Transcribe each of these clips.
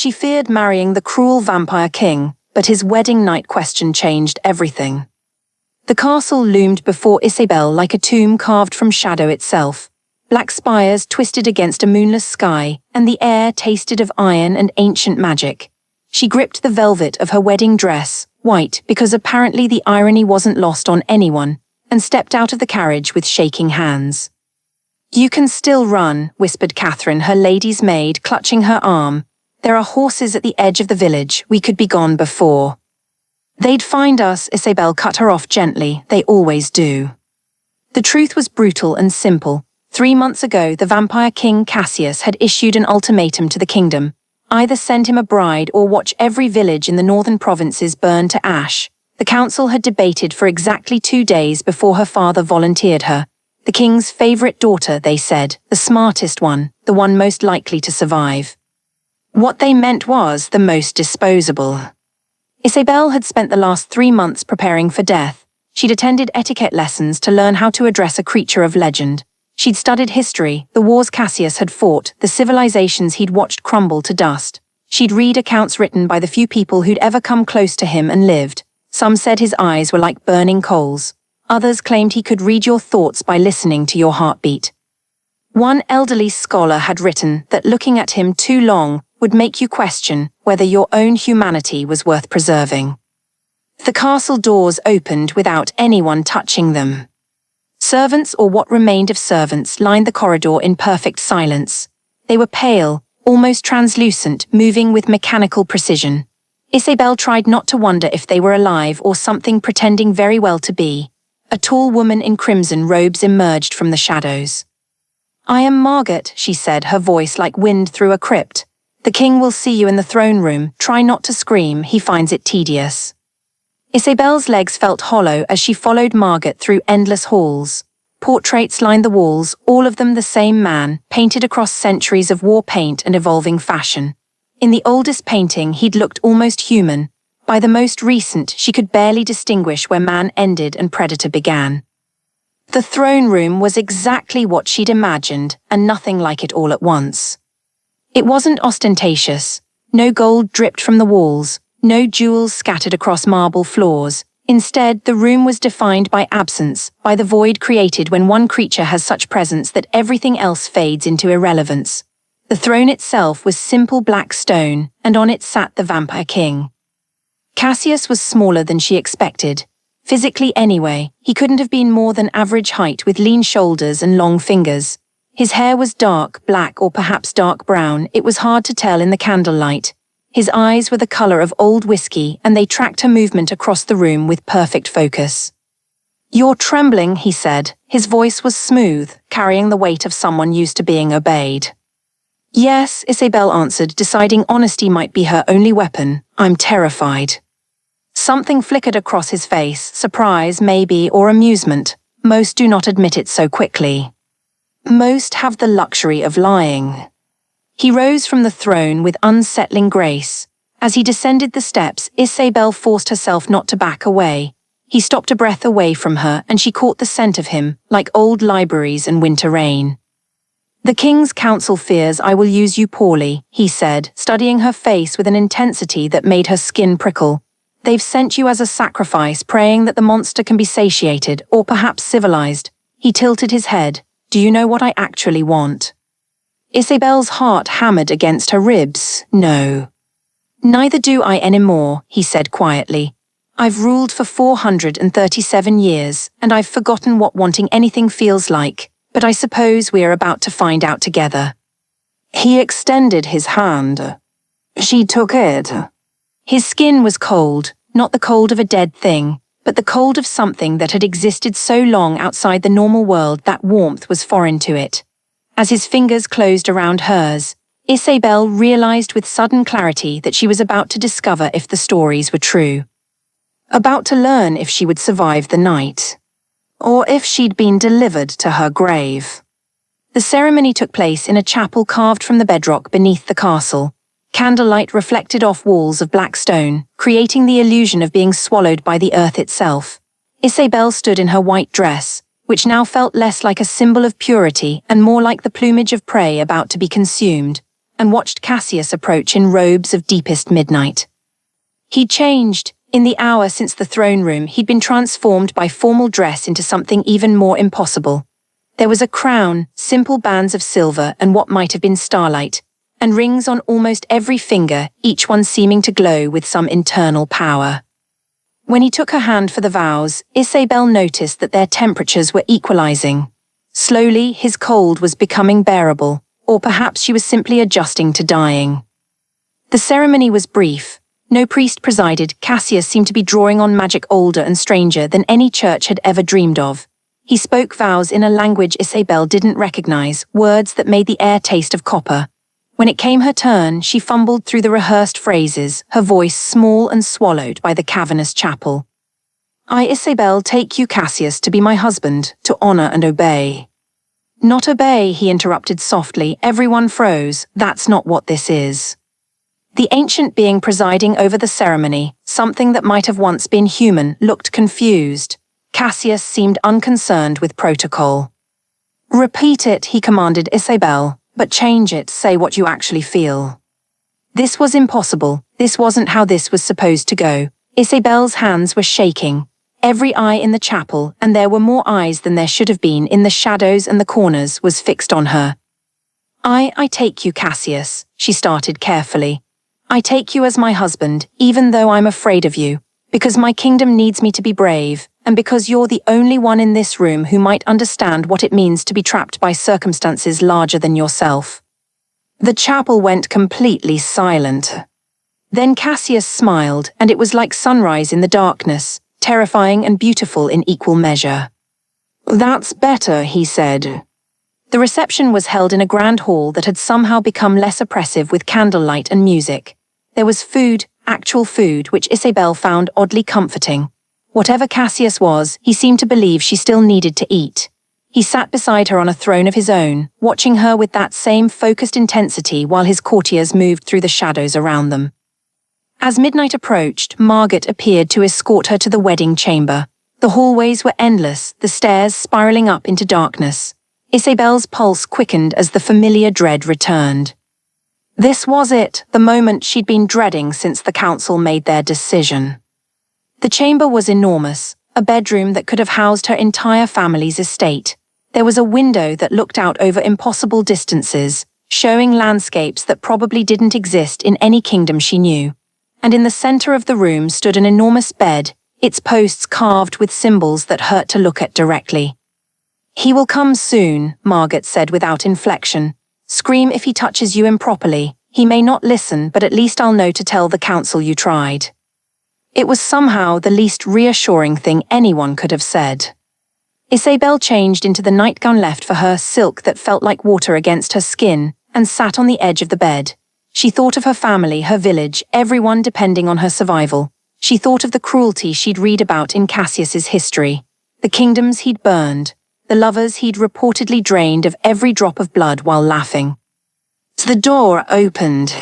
She feared marrying the cruel vampire king, but his wedding night question changed everything. The castle loomed before Isabel like a tomb carved from shadow itself. Black spires twisted against a moonless sky, and the air tasted of iron and ancient magic. She gripped the velvet of her wedding dress, white because apparently the irony wasn't lost on anyone, and stepped out of the carriage with shaking hands. "You can still run," whispered Catherine, her lady's maid, clutching her arm. "There are horses at the edge of the village. We could be gone before." "They'd find us," Isabel cut her off gently. "They always do." The truth was brutal and simple. 3 months ago, the vampire king Cassius had issued an ultimatum to the kingdom. Either send him a bride or watch every village in the northern provinces burn to ash. The council had debated for exactly 2 days before her father volunteered her. The king's favorite daughter, they said, the smartest one, the one most likely to survive. What they meant was the most disposable. Isabel had spent the last 3 months preparing for death. She'd attended etiquette lessons to learn how to address a creature of legend. She'd studied history, the wars Cassius had fought, the civilizations he'd watched crumble to dust. She'd read accounts written by the few people who'd ever come close to him and lived. Some said his eyes were like burning coals. Others claimed he could read your thoughts by listening to your heartbeat. One elderly scholar had written that looking at him too long would make you question whether your own humanity was worth preserving. The castle doors opened without anyone touching them. Servants, or what remained of servants, lined the corridor in perfect silence. They were pale, almost translucent, moving with mechanical precision. Isabel tried not to wonder if they were alive or something pretending very well to be. A tall woman in crimson robes emerged from the shadows. "I am Margaret," she said, her voice like wind through a crypt. "The king will see you in the throne room. Try not to scream, he finds it tedious." Isabel's legs felt hollow as she followed Margaret through endless halls. Portraits lined the walls, all of them the same man, painted across centuries of war paint and evolving fashion. In the oldest painting, he'd looked almost human. By the most recent, she could barely distinguish where man ended and predator began. The throne room was exactly what she'd imagined, and nothing like it all at once. It wasn't ostentatious. No gold dripped from the walls, no jewels scattered across marble floors. Instead, the room was defined by absence, by the void created when one creature has such presence that everything else fades into irrelevance. The throne itself was simple black stone, and on it sat the vampire king. Cassius was smaller than she expected. Physically anyway, he couldn't have been more than average height with lean shoulders and long fingers. His hair was dark, black or perhaps dark brown. It was hard to tell in the candlelight. His eyes were the color of old whiskey, and they tracked her movement across the room with perfect focus. "You're trembling," he said. His voice was smooth, carrying the weight of someone used to being obeyed. "Yes," Isabel answered, deciding honesty might be her only weapon. "I'm terrified." Something flickered across his face, surprise maybe, or amusement. Most do not admit it so quickly. Most have the luxury of lying. He rose from the throne with unsettling grace. As he descended the steps, Isabel forced herself not to back away. He stopped a breath away from her, and she caught the scent of him, like old libraries and winter rain. "The king's council fears I will use you poorly," he said, studying her face with an intensity that made her skin prickle. "They've sent you as a sacrifice, praying that the monster can be satiated, or perhaps civilized." He tilted his head. "Do you know what I actually want?" Isabel's heart hammered against her ribs. "No." "Neither do I anymore," he said quietly. "I've ruled for 437 years, and I've forgotten what wanting anything feels like, but I suppose we are about to find out together." He extended his hand. She took it. His skin was cold, not the cold of a dead thing, but the cold of something that had existed so long outside the normal world that warmth was foreign to it. As his fingers closed around hers, Isabel realized with sudden clarity that she was about to discover if the stories were true. About to learn if she would survive the night. Or if she'd been delivered to her grave. The ceremony took place in a chapel carved from the bedrock beneath the castle. Candlelight reflected off walls of black stone, creating the illusion of being swallowed by the earth itself. Isabel stood in her white dress, which now felt less like a symbol of purity and more like the plumage of prey about to be consumed. and watched Cassius approach in robes of deepest midnight. He'd changed. In the hour since the throne room, he'd been transformed by formal dress into something even more impossible. There was a crown, simple bands of silver and what might have been starlight, and rings on almost every finger, each one seeming to glow with some internal power. When he took her hand for the vows, Isabel noticed that their temperatures were equalizing. Slowly, his cold was becoming bearable, or perhaps she was simply adjusting to dying. The ceremony was brief. No priest presided. Cassius seemed to be drawing on magic older and stranger than any church had ever dreamed of. He spoke vows in a language Isabel didn't recognize, words that made the air taste of copper. When it came her turn, she fumbled through the rehearsed phrases, her voice small and swallowed by the cavernous chapel. I, Isabel, take you, Cassius, to be my husband, to honor and obey. Not obey, he interrupted softly. Everyone froze. That's not what this is. The ancient being presiding over the ceremony, something that might have once been human, looked confused. Cassius seemed unconcerned with protocol. Repeat it, he commanded Isabel, but change it, say what you actually feel. This was impossible. This wasn't how this was supposed to go. Isabel's hands were shaking. Every eye in the chapel, and there were more eyes than there should have been in the shadows and the corners, was fixed on her. I take you, Cassius, she started carefully. I take you as my husband, even though I'm afraid of you, because my kingdom needs me to be brave, and because you're the only one in this room who might understand what it means to be trapped by circumstances larger than yourself. The chapel went completely silent. Then Cassius smiled, and it was like sunrise in the darkness, terrifying and beautiful in equal measure. That's better, he said. The reception was held in a grand hall that had somehow become less oppressive with candlelight and music. There was food, actual food, which Isabel found oddly comforting. Whatever Cassius was, he seemed to believe she still needed to eat. He sat beside her on a throne of his own, watching her with that same focused intensity while his courtiers moved through the shadows around them. As midnight approached, Margaret appeared to escort her to the wedding chamber. The hallways were endless, the stairs spiraling up into darkness. Isabel's pulse quickened as the familiar dread returned. This was it, the moment she'd been dreading since the council made their decision. The chamber was enormous, a bedroom that could have housed her entire family's estate. There was a window that looked out over impossible distances, showing landscapes that probably didn't exist in any kingdom she knew. And in the center of the room stood an enormous bed, its posts carved with symbols that hurt to look at directly. He will come soon, Margaret said without inflection. Scream if he touches you improperly. He may not listen, but at least I'll know to tell the council you tried. It was somehow the least reassuring thing anyone could have said. Isabel changed into the nightgown left for her, silk that felt like water against her skin, and sat on the edge of the bed. She thought of her family, her village, everyone depending on her survival. She thought of the cruelty she'd read about in Cassius's history, the kingdoms he'd burned, the lovers he'd reportedly drained of every drop of blood while laughing. The door opened.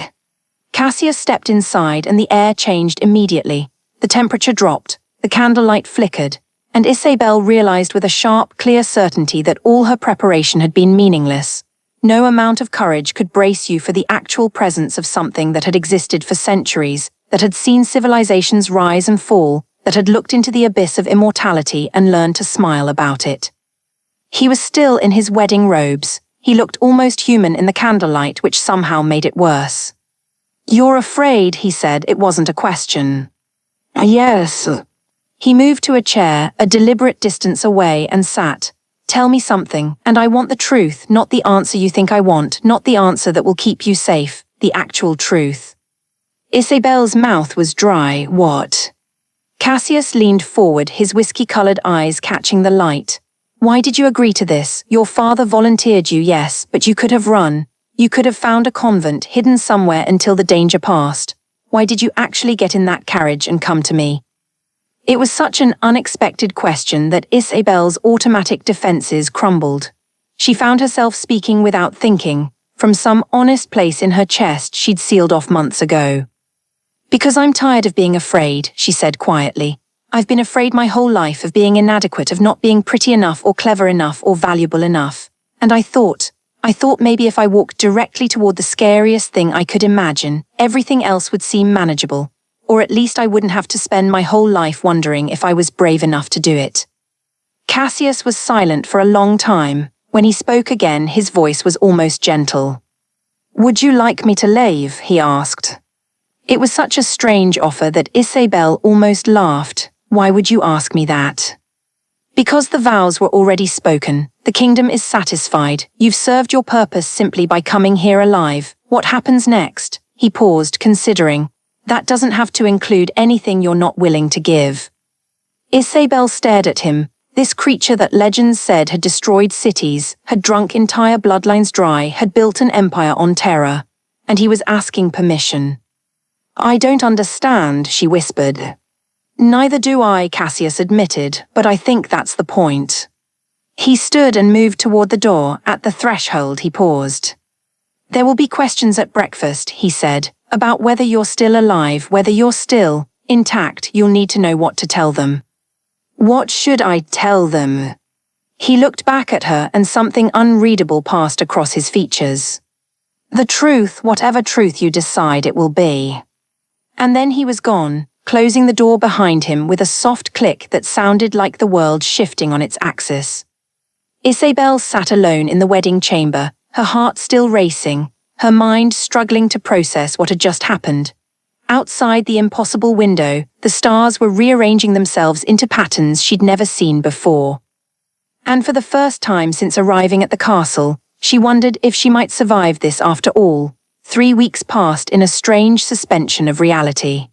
Cassius stepped inside and the air changed immediately. The temperature dropped, the candlelight flickered, and Isabel realized with a sharp, clear certainty that all her preparation had been meaningless. No amount of courage could brace you for the actual presence of something that had existed for centuries, that had seen civilizations rise and fall, that had looked into the abyss of immortality and learned to smile about it. He was still in his wedding robes. He looked almost human in the candlelight, which somehow made it worse. You're afraid, he said. It wasn't a question. Yes. He moved to a chair, a deliberate distance away, and sat. Tell me something, and I want the truth, not the answer you think I want, not the answer that will keep you safe, the actual truth. Isabel's mouth was dry. What? Cassius leaned forward, his whiskey-colored eyes catching the light. Why did you agree to this? Your father volunteered you, yes, but you could have run. You could have found a convent hidden somewhere until the danger passed. Why did you actually get in that carriage and come to me? It was such an unexpected question that Isabel's automatic defenses crumbled. She found herself speaking without thinking, from some honest place in her chest she'd sealed off months ago. Because I'm tired of being afraid, she said quietly. I've been afraid my whole life of being inadequate, of not being pretty enough or clever enough or valuable enough. And I thought, I thought maybe if I walked directly toward the scariest thing I could imagine, everything else would seem manageable, or at least I wouldn't have to spend my whole life wondering if I was brave enough to do it. Cassius was silent for a long time. When he spoke again, his voice was almost gentle. "Would you like me to leave?" he asked. It was such a strange offer that Isabel almost laughed. "Why would you ask me that?" "Because the vows were already spoken. The kingdom is satisfied. You've served your purpose simply by coming here alive. What happens next?" He paused, considering. "That doesn't have to include anything you're not willing to give." Isabel stared at him. This creature that legends said had destroyed cities, had drunk entire bloodlines dry, had built an empire on terror. And he was asking permission. "I don't understand," she whispered. "Neither do I," Cassius admitted, "but I think that's the point." He stood and moved toward the door. At the threshold, he paused. "There will be questions at breakfast," he said, "about whether you're still alive, whether you're still intact. You'll need to know what to tell them." "What should I tell them?" He looked back at her and something unreadable passed across his features. "The truth, whatever truth you decide it will be." And then he was gone, closing the door behind him with a soft click that sounded like the world shifting on its axis. Isabel sat alone in the wedding chamber, her heart still racing, her mind struggling to process what had just happened. Outside the impossible window, the stars were rearranging themselves into patterns she'd never seen before. And for the first time since arriving at the castle, she wondered if she might survive this after all. 3 weeks passed in a strange suspension of reality.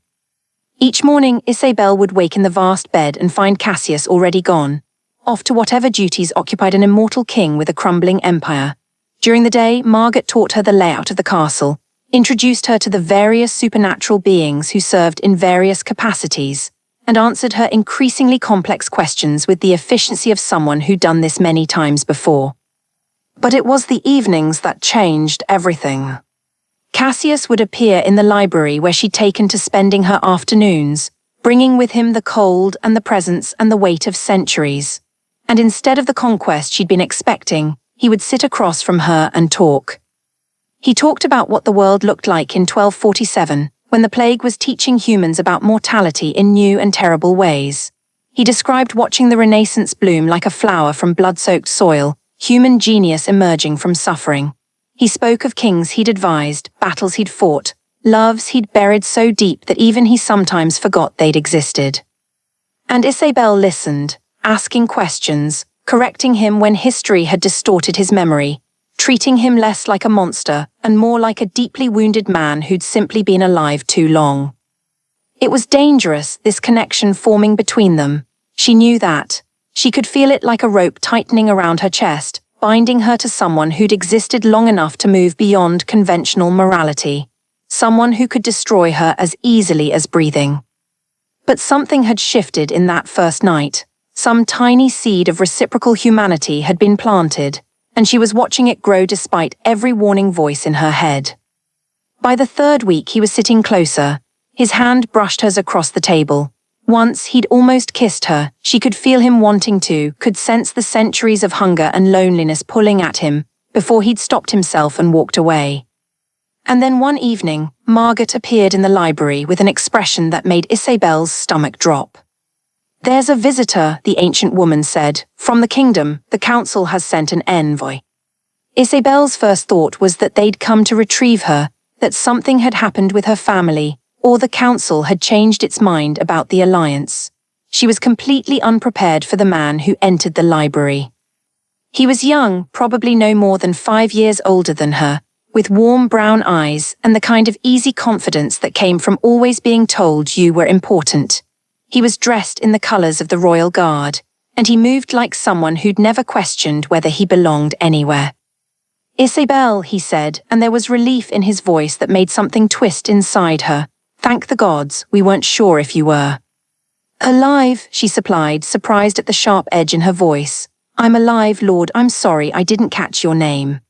Each morning, Isabel would wake in the vast bed and find Cassius already gone, off to whatever duties occupied an immortal king with a crumbling empire. During the day, Margaret taught her the layout of the castle, introduced her to the various supernatural beings who served in various capacities, and answered her increasingly complex questions with the efficiency of someone who'd done this many times before. But it was the evenings that changed everything. Cassius would appear in the library where she'd taken to spending her afternoons, bringing with him the cold and the presence and the weight of centuries. And instead of the conquest she'd been expecting, he would sit across from her and talk. He talked about what the world looked like in 1247, when the plague was teaching humans about mortality in new and terrible ways. He described watching the Renaissance bloom like a flower from blood-soaked soil, human genius emerging from suffering. He spoke of kings he'd advised, battles he'd fought, loves he'd buried so deep that even he sometimes forgot they'd existed. And Isabel listened, asking questions, correcting him when history had distorted his memory, treating him less like a monster and more like a deeply wounded man who'd simply been alive too long. It was dangerous, this connection forming between them. She knew that. She could feel it like a rope tightening around her chest, binding her to someone who'd existed long enough to move beyond conventional morality. Someone who could destroy her as easily as breathing. But something had shifted in that first night. Some tiny seed of reciprocal humanity had been planted, and she was watching it grow despite every warning voice in her head. By the 3rd week he was sitting closer. His hand brushed hers across the table. Once he'd almost kissed her. She could feel him wanting to, could sense the centuries of hunger and loneliness pulling at him, before he'd stopped himself and walked away. And then one evening, Margaret appeared in the library with an expression that made Isabel's stomach drop. "There's a visitor," the ancient woman said. "From the kingdom, the council has sent an envoy." Isabel's first thought was that they'd come to retrieve her, that something had happened with her family, or the council had changed its mind about the alliance. She was completely unprepared for the man who entered the library. He was young, probably no more than 5 years older than her, with warm brown eyes and the kind of easy confidence that came from always being told you were important. He was dressed in the colors of the Royal Guard, and he moved like someone who'd never questioned whether he belonged anywhere. "Isabel," he said, and there was relief in his voice that made something twist inside her. "Thank the gods, we weren't sure if you were." "Alive," she supplied, surprised at the sharp edge in her voice. "I'm alive, Lord. I'm sorry I didn't catch your name."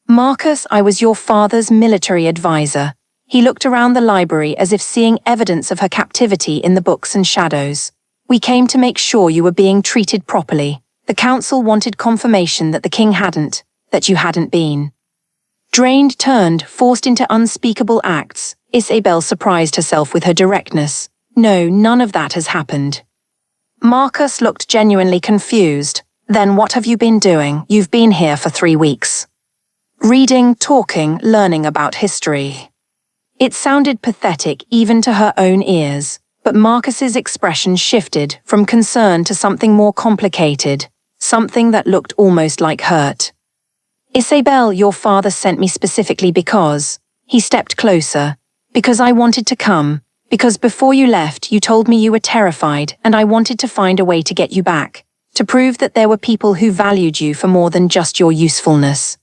"Marcus, I was your father's military advisor." He looked around the library as if seeing evidence of her captivity in the books and shadows. "We came to make sure you were being treated properly. The council wanted confirmation that the king hadn't. that you hadn't been. Drained, turned, forced into unspeakable acts, Isabel surprised herself with her directness. No, none of that has happened. Marcus looked genuinely confused. Then what have you been doing? You've been here for 3 weeks. Reading, talking, learning about history. It sounded pathetic even to her own ears, but Marcus's expression shifted from concern to something more complicated, something that looked almost like hurt. Isabel, your father sent me specifically because... He stepped closer. Because I wanted to come. Because before you left, you told me you were terrified, and I wanted to find a way to get you back, to prove that there were people who valued you for more than just your usefulness.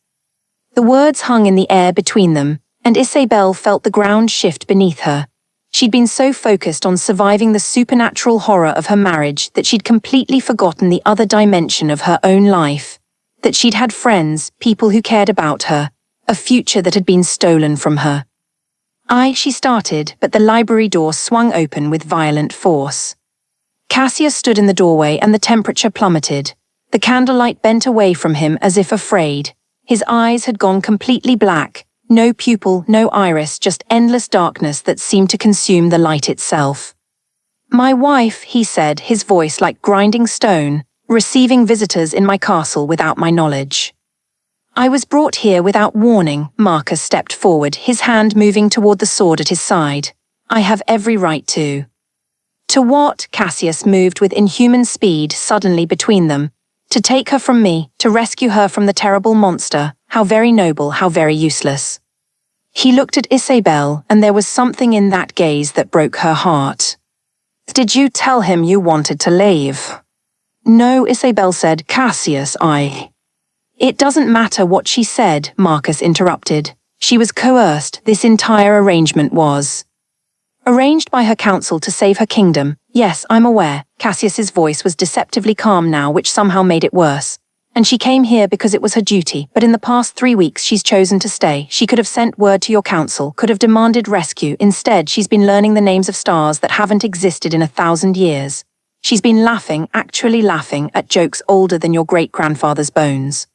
The words hung in the air between them, and Isabel felt the ground shift beneath her. She'd been so focused on surviving the supernatural horror of her marriage that she'd completely forgotten the other dimension of her own life. That she'd had friends, people who cared about her, a future that had been stolen from her. She started, but the library door swung open with violent force. Cassius stood in the doorway and the temperature plummeted. The candlelight bent away from him as if afraid. His eyes had gone completely black, no pupil, no iris, just endless darkness that seemed to consume the light itself. My wife, he said, his voice like grinding stone, receiving visitors in my castle without my knowledge. I was brought here without warning. Marcus stepped forward, his hand moving toward the sword at his side. I have every right to. To what? Cassius moved with inhuman speed suddenly between them. To take her from me, to rescue her from the terrible monster. How very noble, how very useless. He looked at Isabel, and there was something in that gaze that broke her heart. Did you tell him you wanted to leave? No, Isabel said. Cassius, It doesn't matter what she said, Marcus interrupted. She was coerced, this entire arrangement was. Arranged by her council to save her kingdom. Yes, I'm aware. Cassius's voice was deceptively calm now, which somehow made it worse. And she came here because it was her duty, but in the past 3 weeks she's chosen to stay. She could have sent word to your council, could have demanded rescue. Instead, she's been learning the names of stars that haven't existed in 1,000 years. She's been laughing, actually laughing, at jokes older than your great-grandfather's bones.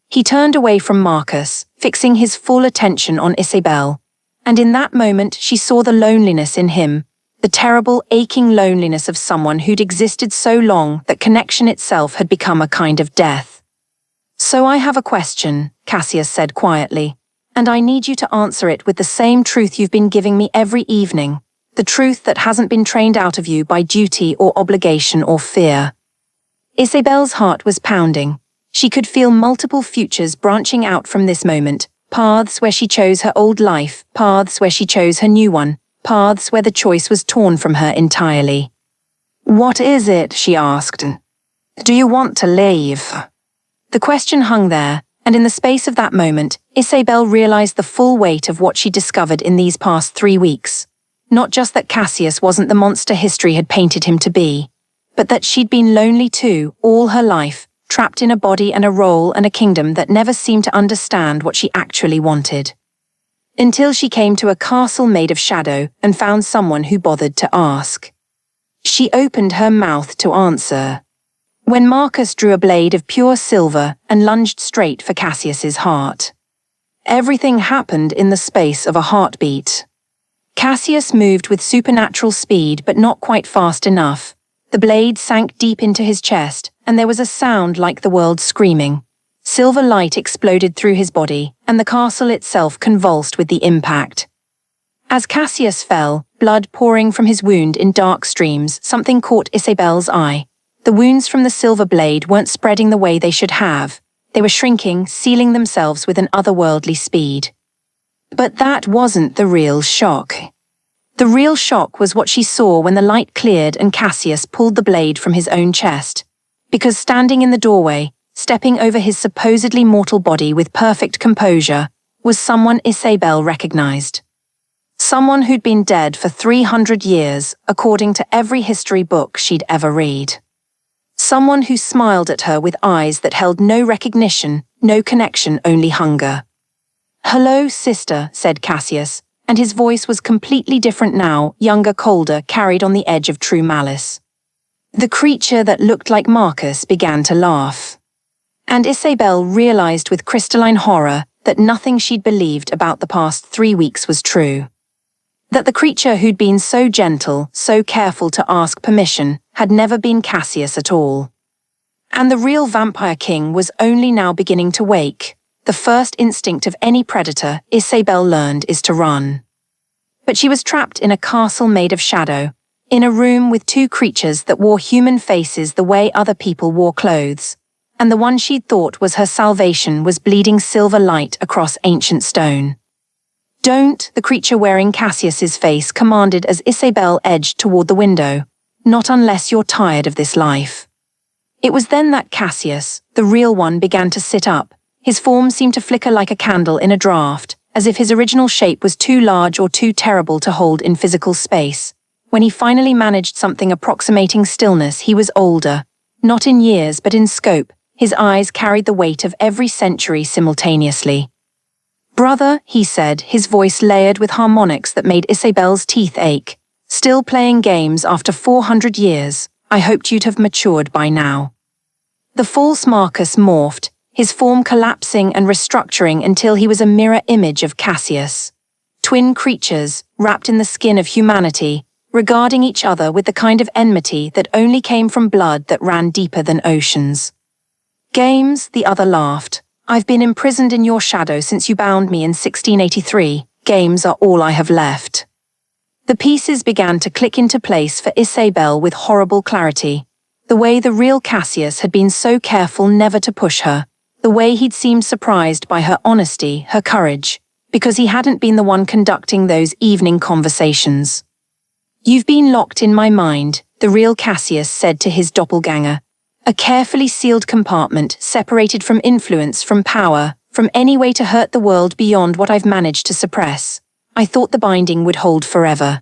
He turned away from Marcus, fixing his full attention on Isabel. And in that moment she saw the loneliness in him, the terrible, aching loneliness of someone who'd existed so long that connection itself had become a kind of death. So I have a question, Cassius said quietly, and I need you to answer it with the same truth you've been giving me every evening, the truth that hasn't been trained out of you by duty or obligation or fear. Isabel's heart was pounding. She could feel multiple futures branching out from this moment, paths where she chose her old life, paths where she chose her new one, paths where the choice was torn from her entirely. What is it? She asked. Do you want to leave? The question hung there, and in the space of that moment, Isabel realized the full weight of what she discovered in these past 3 weeks. Not just that Cassius wasn't the monster history had painted him to be, but that she'd been lonely too, all her life, trapped in a body and a role and a kingdom that never seemed to understand what she actually wanted. Until she came to a castle made of shadow and found someone who bothered to ask. She opened her mouth to answer. When Marcus drew a blade of pure silver and lunged straight for Cassius's heart. Everything happened in the space of a heartbeat. Cassius moved with supernatural speed but not quite fast enough. The blade sank deep into his chest, and there was a sound like the world screaming. Silver light exploded through his body, and the castle itself convulsed with the impact. As Cassius fell, blood pouring from his wound in dark streams, something caught Isabel's eye. The wounds from the silver blade weren't spreading the way they should have. They were shrinking, sealing themselves with an otherworldly speed. But that wasn't the real shock. The real shock was what she saw when the light cleared and Cassius pulled the blade from his own chest. Because standing in the doorway, stepping over his supposedly mortal body with perfect composure, was someone Isabel recognized. Someone who'd been dead for 300 years, according to every history book she'd ever read. Someone who smiled at her with eyes that held no recognition, no connection, only hunger. "Hello, sister," said Cassius, and his voice was completely different now, younger, colder, carried on the edge of true malice. The creature that looked like Marcus began to laugh. And Isabel realized with crystalline horror that nothing she'd believed about the past 3 weeks was true. That the creature who'd been so gentle, so careful to ask permission, had never been Cassius at all. And the real Vampire King was only now beginning to wake. The first instinct of any predator, Isabel learned, is to run. But she was trapped in a castle made of shadow, in a room with 2 creatures that wore human faces the way other people wore clothes, and the one she'd thought was her salvation was bleeding silver light across ancient stone. "Don't," the creature wearing Cassius's face commanded as Isabel edged toward the window. "Not unless you're tired of this life." It was then that Cassius, the real one, began to sit up. His form seemed to flicker like a candle in a draught, as if his original shape was too large or too terrible to hold in physical space. When he finally managed something approximating stillness, he was older. Not in years, but in scope. His eyes carried the weight of every century simultaneously. "Brother," he said, his voice layered with harmonics that made Isabel's teeth ache. "Still playing games after 400 years. I hoped you'd have matured by now." The false Marcus morphed, his form collapsing and restructuring until he was a mirror image of Cassius. Twin creatures, wrapped in the skin of humanity, regarding each other with the kind of enmity that only came from blood that ran deeper than oceans. "Games," the other laughed. "I've been imprisoned in your shadow since you bound me in 1683. Games are all I have left." The pieces began to click into place for Isabel with horrible clarity. The way the real Cassius had been so careful never to push her. The way he'd seemed surprised by her honesty, her courage, because he hadn't been the one conducting those evening conversations. "You've been locked in my mind," the real Cassius said to his doppelganger. "A carefully sealed compartment, separated from influence, from power, from any way to hurt the world beyond what I've managed to suppress. I thought the binding would hold forever."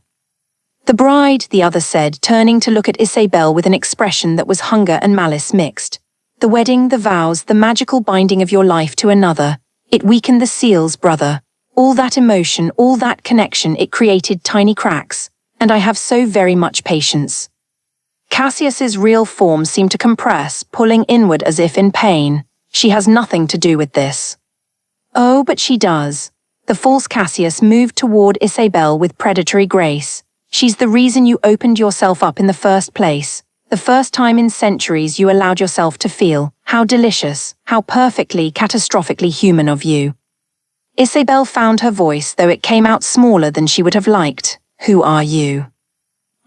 "The bride," the other said, turning to look at Isabel with an expression that was hunger and malice mixed. "The wedding, the vows, the magical binding of your life to another. It weakened the seals, brother. All that emotion, all that connection, it created tiny cracks. And I have so very much patience." Cassius's real form seemed to compress, pulling inward as if in pain. "She has nothing to do with this." "Oh, but she does." The false Cassius moved toward Isabel with predatory grace. "She's the reason you opened yourself up in the first place. The first time in centuries you allowed yourself to feel. How delicious, how perfectly, catastrophically human of you." Isabel found her voice, though it came out smaller than she would have liked. "Who are you?"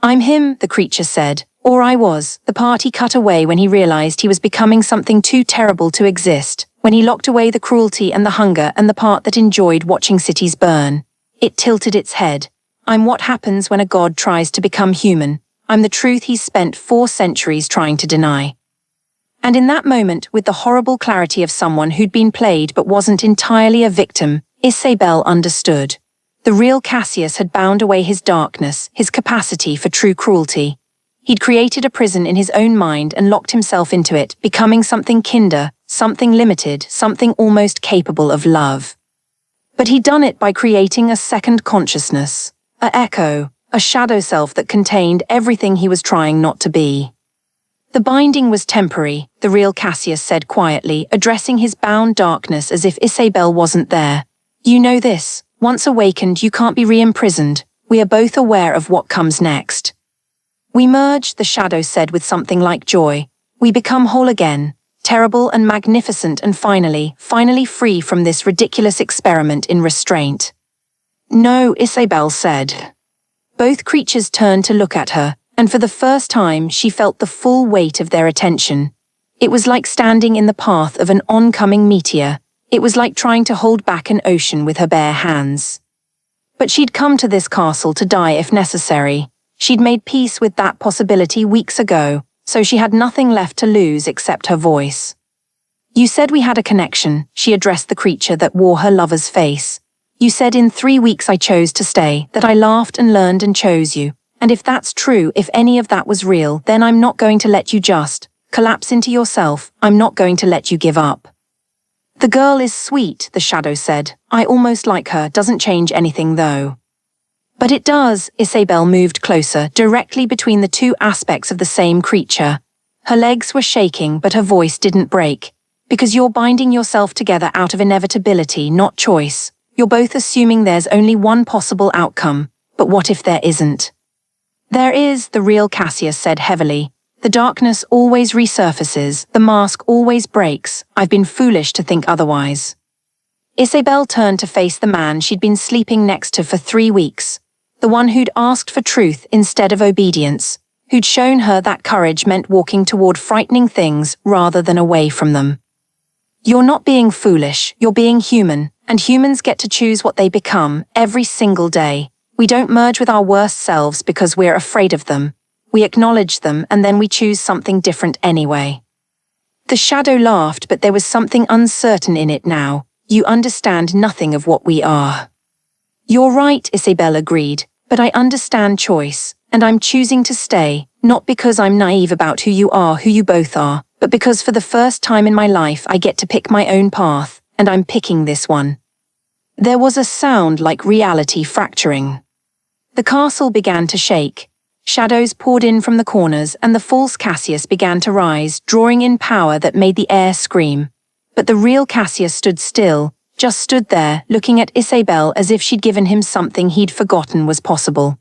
"I'm him," the creature said. "Or I was." The part he cut away when he realized he was becoming something too terrible to exist, when he locked away the cruelty and the hunger and the part that enjoyed watching cities burn. It tilted its head. "I'm what happens when a god tries to become human. I'm the truth he's spent 4 centuries trying to deny." And in that moment, with the horrible clarity of someone who'd been played but wasn't entirely a victim, Isabel understood. The real Cassius had bound away his darkness, his capacity for true cruelty. He'd created a prison in his own mind and locked himself into it, becoming something kinder, something limited, something almost capable of love. But he'd done it by creating a second consciousness, a echo, a shadow self that contained everything he was trying not to be. "The binding was temporary," the real Cassius said quietly, addressing his bound darkness as if Isabel wasn't there. "You know this. Once awakened, you can't be re-imprisoned. We are both aware of what comes next. We merge," the shadow said with something like joy. "We become whole again, terrible and magnificent and finally free from this ridiculous experiment in restraint." "No," Isabel said. Both creatures turned to look at her, and for the first time she felt the full weight of their attention. It was like standing in the path of an oncoming meteor. It was like trying to hold back an ocean with her bare hands. But she'd come to this castle to die if necessary. She'd made peace with that possibility weeks ago, so she had nothing left to lose except her voice. "You said we had a connection," she addressed the creature that wore her lover's face. "You said in 3 weeks I chose to stay, that I laughed and learned and chose you. And if that's true, if any of that was real, then I'm not going to let you just collapse into yourself. I'm not going to let you give up." "The girl is sweet," the shadow said. "I almost like her. Doesn't change anything though." "But it does." Isabel moved closer, directly between the 2 aspects of the same creature. Her legs were shaking, but her voice didn't break. Because you're binding yourself together out of inevitability, not choice. You're both assuming there's only one possible outcome, but what if there isn't? There is, the real Cassius said heavily. The darkness always resurfaces, the mask always breaks. I've been foolish to think otherwise. Isabel turned to face the man she'd been sleeping next to for 3 weeks, the one who'd asked for truth instead of obedience, who'd shown her that courage meant walking toward frightening things rather than away from them. You're not being foolish, you're being human, and humans get to choose what they become every single day. We don't merge with our worst selves because we're afraid of them. We acknowledge them and then we choose something different anyway. The shadow laughed, but there was something uncertain in it now. You understand nothing of what we are. You're right, Isabel agreed, but I understand choice, and I'm choosing to stay, not because I'm naive about who you both are, but because for the first time in my life I get to pick my own path, and I'm picking this one. There was a sound like reality fracturing. The castle began to shake. Shadows poured in from the corners, and the false Cassius began to rise, drawing in power that made the air scream. But the real Cassius stood still, just stood there, looking at Isabel as if she'd given him something he'd forgotten was possible.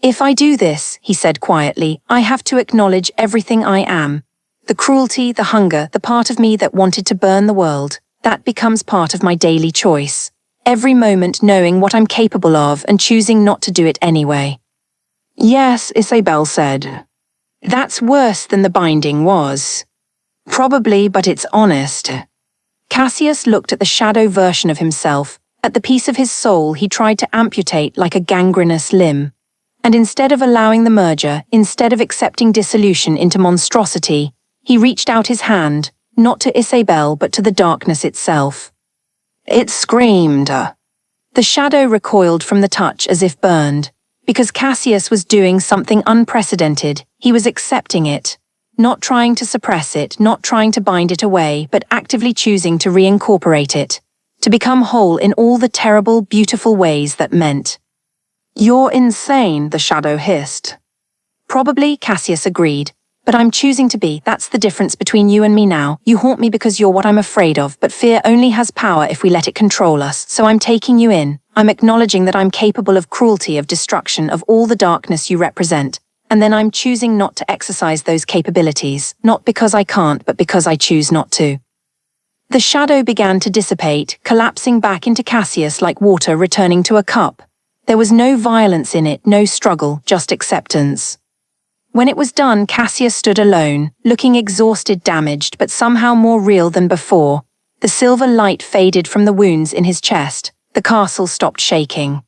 If I do this, he said quietly, I have to acknowledge everything I am. The cruelty, the hunger, the part of me that wanted to burn the world, that becomes part of my daily choice. Every moment knowing what I'm capable of and choosing not to do it anyway. Yes, Isabel said. That's worse than the binding was. Probably, but it's honest. Cassius looked at the shadow version of himself, at the piece of his soul he tried to amputate like a gangrenous limb. And instead of allowing the merger, instead of accepting dissolution into monstrosity, he reached out his hand, not to Isabel but to the darkness itself. It screamed. The shadow recoiled from the touch as if burned. Because Cassius was doing something unprecedented, he was accepting it. Not trying to suppress it, not trying to bind it away, but actively choosing to reincorporate it. To become whole in all the terrible, beautiful ways that meant. You're insane, the shadow hissed. Probably, Cassius agreed. But I'm choosing to be. That's the difference between you and me now. You haunt me because you're what I'm afraid of, but fear only has power if we let it control us. So I'm taking you in. I'm acknowledging that I'm capable of cruelty, of destruction, of all the darkness you represent. And then I'm choosing not to exercise those capabilities, not because I can't, but because I choose not to. The shadow began to dissipate, collapsing back into Cassius like water returning to a cup. There was no violence in it, no struggle, just acceptance. When it was done, Cassius stood alone, looking exhausted, damaged, but somehow more real than before. The silver light faded from the wounds in his chest. The castle stopped shaking.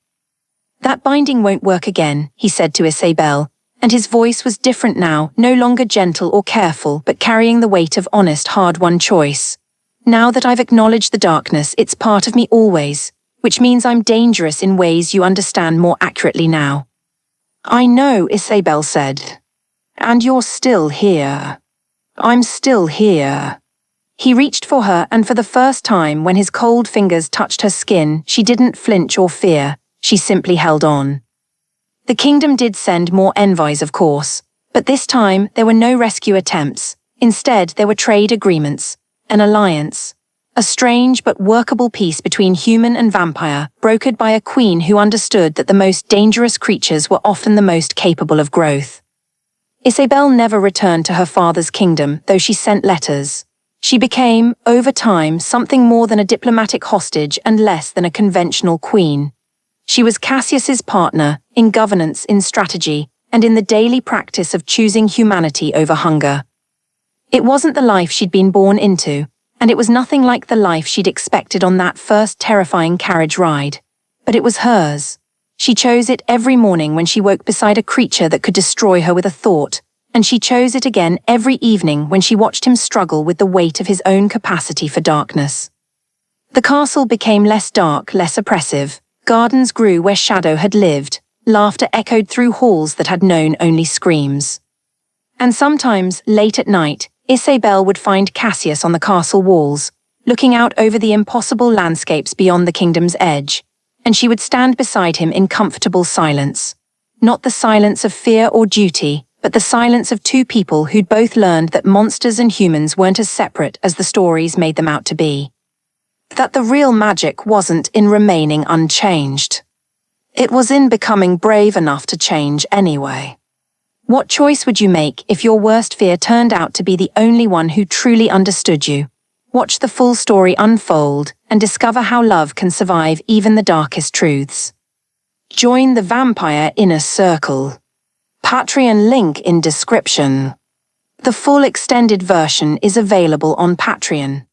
That binding won't work again, he said to Isabel. And his voice was different now, no longer gentle or careful, but carrying the weight of honest, hard-won choice. Now that I've acknowledged the darkness, it's part of me always, which means I'm dangerous in ways you understand more accurately now. I know, Isabel said. And you're still here. I'm still here. He reached for her, and for the first time, when his cold fingers touched her skin, she didn't flinch or fear, she simply held on. The kingdom did send more envoys, of course, but this time there were no rescue attempts. Instead, there were trade agreements, an alliance, a strange but workable peace between human and vampire, brokered by a queen who understood that the most dangerous creatures were often the most capable of growth. Isabel never returned to her father's kingdom, though she sent letters. She became, over time, something more than a diplomatic hostage and less than a conventional queen. She was Cassius's partner, in governance, in strategy, and in the daily practice of choosing humanity over hunger. It wasn't the life she'd been born into, and it was nothing like the life she'd expected on that first terrifying carriage ride. But it was hers. She chose it every morning when she woke beside a creature that could destroy her with a thought, and she chose it again every evening when she watched him struggle with the weight of his own capacity for darkness. The castle became less dark, less oppressive. Gardens grew where shadow had lived. Laughter echoed through halls that had known only screams. And sometimes, late at night, Isabel would find Cassius on the castle walls, looking out over the impossible landscapes beyond the kingdom's edge, and she would stand beside him in comfortable silence. Not the silence of fear or duty, but the silence of two people who'd both learned that monsters and humans weren't as separate as the stories made them out to be. That the real magic wasn't in remaining unchanged. It was in becoming brave enough to change anyway. What choice would you make if your worst fear turned out to be the only one who truly understood you? Watch the full story unfold and discover how love can survive even the darkest truths. Join the Vampire Inner Circle. Patreon link in description. The full extended version is available on Patreon.